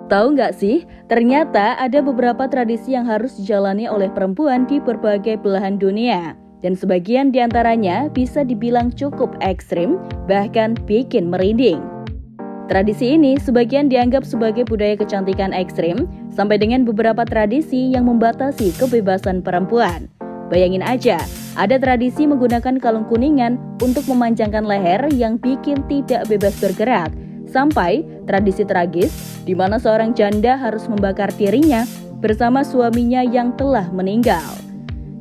Tahu nggak sih, ternyata ada beberapa tradisi yang harus dijalani oleh perempuan di berbagai belahan dunia. Dan sebagian diantaranya bisa dibilang cukup ekstrim, bahkan bikin merinding. Tradisi ini sebagian dianggap sebagai budaya kecantikan ekstrim, sampai dengan beberapa tradisi yang membatasi kebebasan perempuan. Bayangin aja, ada tradisi menggunakan kalung kuningan untuk memanjangkan leher yang bikin tidak bebas bergerak, sampai tradisi tragis di mana seorang janda harus membakar dirinya bersama suaminya yang telah meninggal.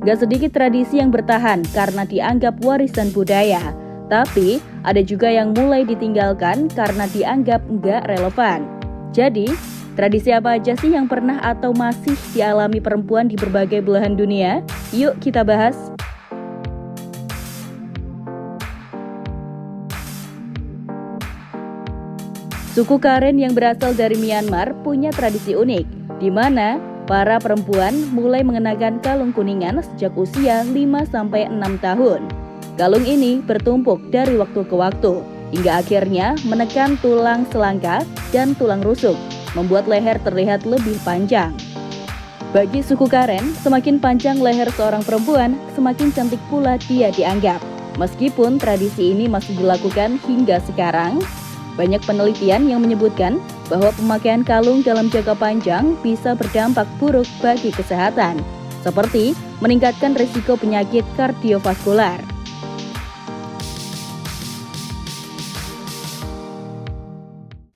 Gak sedikit tradisi yang bertahan karena dianggap warisan budaya, tapi ada juga yang mulai ditinggalkan karena dianggap gak relevan. Jadi, tradisi apa aja sih yang pernah atau masih dialami perempuan di berbagai belahan dunia? Yuk kita bahas. Suku Karen yang berasal dari Myanmar punya tradisi unik, di mana para perempuan mulai mengenakan kalung kuningan sejak usia 5-6 tahun. Kalung ini bertumpuk dari waktu ke waktu, hingga akhirnya menekan tulang selangka dan tulang rusuk, membuat leher terlihat lebih panjang. Bagi suku Karen, semakin panjang leher seorang perempuan, semakin cantik pula dia dianggap. Meskipun tradisi ini masih dilakukan hingga sekarang, banyak penelitian yang menyebutkan bahwa pemakaian kalung dalam jangka panjang bisa berdampak buruk bagi kesehatan, seperti meningkatkan risiko penyakit kardiovaskular.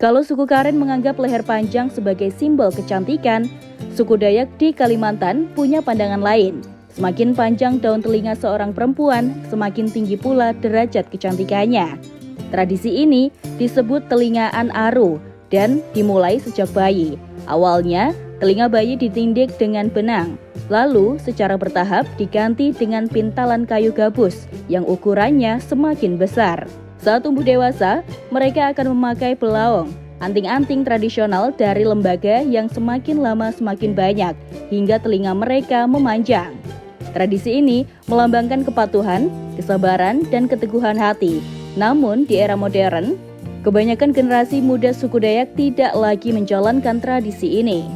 Kalau suku Karen menganggap leher panjang sebagai simbol kecantikan, suku Dayak di Kalimantan punya pandangan lain. Semakin panjang daun telinga seorang perempuan, semakin tinggi pula derajat kecantikannya. Tradisi ini disebut telingaan aru dan dimulai sejak bayi. Awalnya, telinga bayi ditindik dengan benang, lalu secara bertahap diganti dengan pintalan kayu gabus yang ukurannya semakin besar. Saat tumbuh dewasa, mereka akan memakai belaong, anting-anting tradisional dari lembaga yang semakin lama semakin banyak, hingga telinga mereka memanjang. Tradisi ini melambangkan kepatuhan, kesabaran, dan keteguhan hati. Namun di era modern, kebanyakan generasi muda suku Dayak tidak lagi menjalankan tradisi ini.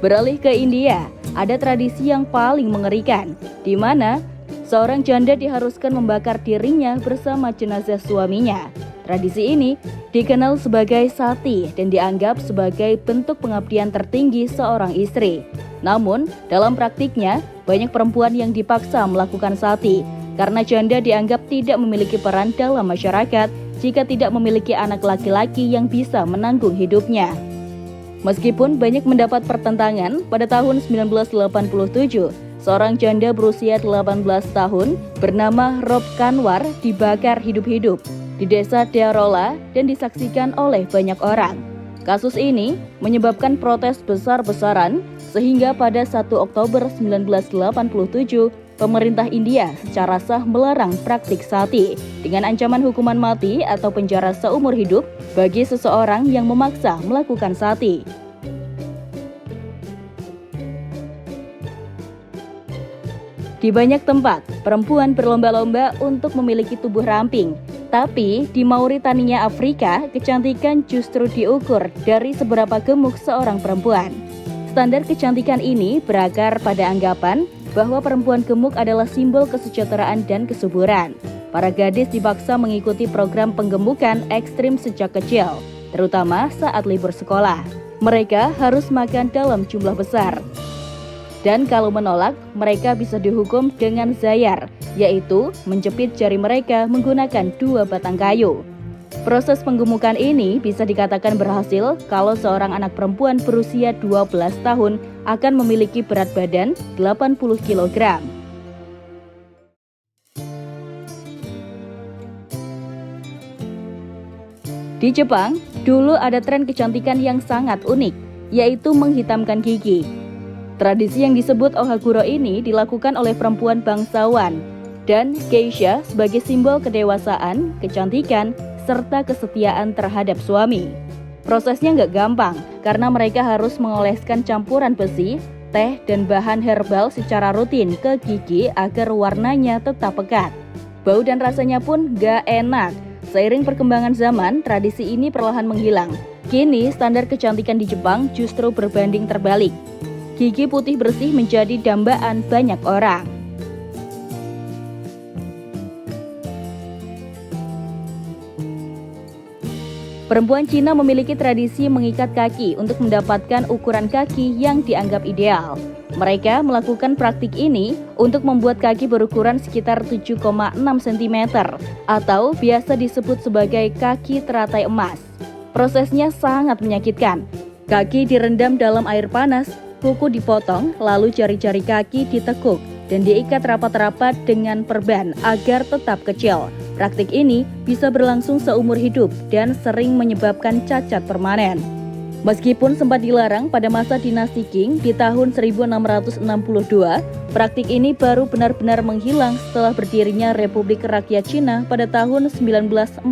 Beralih ke India, ada tradisi yang paling mengerikan, di mana seorang janda diharuskan membakar dirinya bersama jenazah suaminya. Tradisi ini dikenal sebagai sati dan dianggap sebagai bentuk pengabdian tertinggi seorang istri. Namun, dalam praktiknya, banyak perempuan yang dipaksa melakukan sati karena janda dianggap tidak memiliki peran dalam masyarakat jika tidak memiliki anak laki-laki yang bisa menanggung hidupnya. Meskipun banyak mendapat pertentangan, pada tahun 1987, seorang janda berusia 18 tahun bernama Rob Kanwar dibakar hidup-hidup di desa Dearola dan disaksikan oleh banyak orang. Kasus ini menyebabkan protes besar-besaran sehingga pada 1 Oktober 1987, pemerintah India secara sah melarang praktik sati dengan ancaman hukuman mati atau penjara seumur hidup bagi seseorang yang memaksa melakukan sati. Di banyak tempat, perempuan berlomba-lomba untuk memiliki tubuh ramping. Tapi di Mauritania, Afrika, kecantikan justru diukur dari seberapa gemuk seorang perempuan. Standar kecantikan ini berakar pada anggapan bahwa perempuan gemuk adalah simbol kesejahteraan dan kesuburan. Para gadis dipaksa mengikuti program penggemukan ekstrim sejak kecil, terutama saat libur sekolah. Mereka harus makan dalam jumlah besar. Dan kalau menolak, mereka bisa dihukum dengan zayar, yaitu menjepit jari mereka menggunakan 2 batang kayu. Proses penggemukan ini bisa dikatakan berhasil kalau seorang anak perempuan berusia 12 tahun akan memiliki berat badan 80 kg. Di Jepang, dulu ada tren kecantikan yang sangat unik, yaitu menghitamkan gigi. Tradisi yang disebut ohaguro ini dilakukan oleh perempuan bangsawan dan geisha sebagai simbol kedewasaan, kecantikan, serta kesetiaan terhadap suami. Prosesnya nggak gampang karena mereka harus mengoleskan campuran besi, teh, dan bahan herbal secara rutin ke gigi agar warnanya tetap pekat. Bau dan rasanya pun nggak enak. Seiring perkembangan zaman, tradisi ini perlahan menghilang. Kini, standar kecantikan di Jepang justru berbanding terbalik. Gigi putih bersih menjadi dambaan banyak orang. Perempuan Cina memiliki tradisi mengikat kaki untuk mendapatkan ukuran kaki yang dianggap ideal. Mereka melakukan praktik ini untuk membuat kaki berukuran sekitar 7,6 cm atau biasa disebut sebagai kaki teratai emas. Prosesnya sangat menyakitkan. Kaki direndam dalam air panas, kuku dipotong, lalu jari-jari kaki ditekuk dan diikat rapat-rapat dengan perban agar tetap kecil. Praktik ini bisa berlangsung seumur hidup dan sering menyebabkan cacat permanen. Meskipun sempat dilarang pada masa dinasti Qing di tahun 1662, praktik ini baru benar-benar menghilang setelah berdirinya Republik Rakyat Cina pada tahun 1949.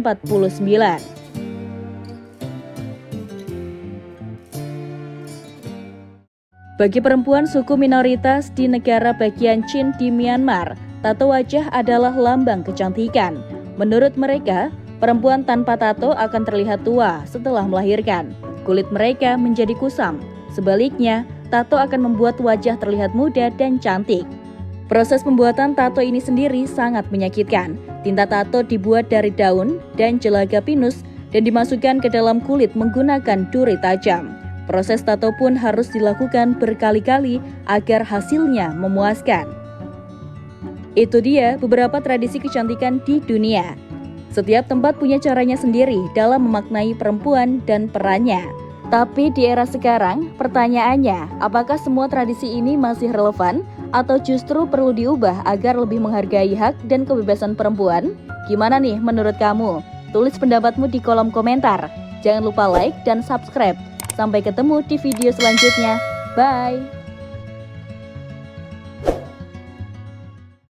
Bagi perempuan suku minoritas di negara bagian Chin di Myanmar, tato wajah adalah lambang kecantikan. Menurut mereka, perempuan tanpa tato akan terlihat tua setelah melahirkan. Kulit mereka menjadi kusam. Sebaliknya, tato akan membuat wajah terlihat muda dan cantik. Proses pembuatan tato ini sendiri sangat menyakitkan. Tinta tato dibuat dari daun dan jelaga pinus dan dimasukkan ke dalam kulit menggunakan duri tajam. Proses tato pun harus dilakukan berkali-kali agar hasilnya memuaskan. Itu dia beberapa tradisi kecantikan di dunia. Setiap tempat punya caranya sendiri dalam memaknai perempuan dan perannya. Tapi di era sekarang, pertanyaannya, apakah semua tradisi ini masih relevan atau justru perlu diubah agar lebih menghargai hak dan kebebasan perempuan? Gimana nih menurut kamu? Tulis pendapatmu di kolom komentar. Jangan lupa like dan subscribe. Sampai ketemu di video selanjutnya. Bye!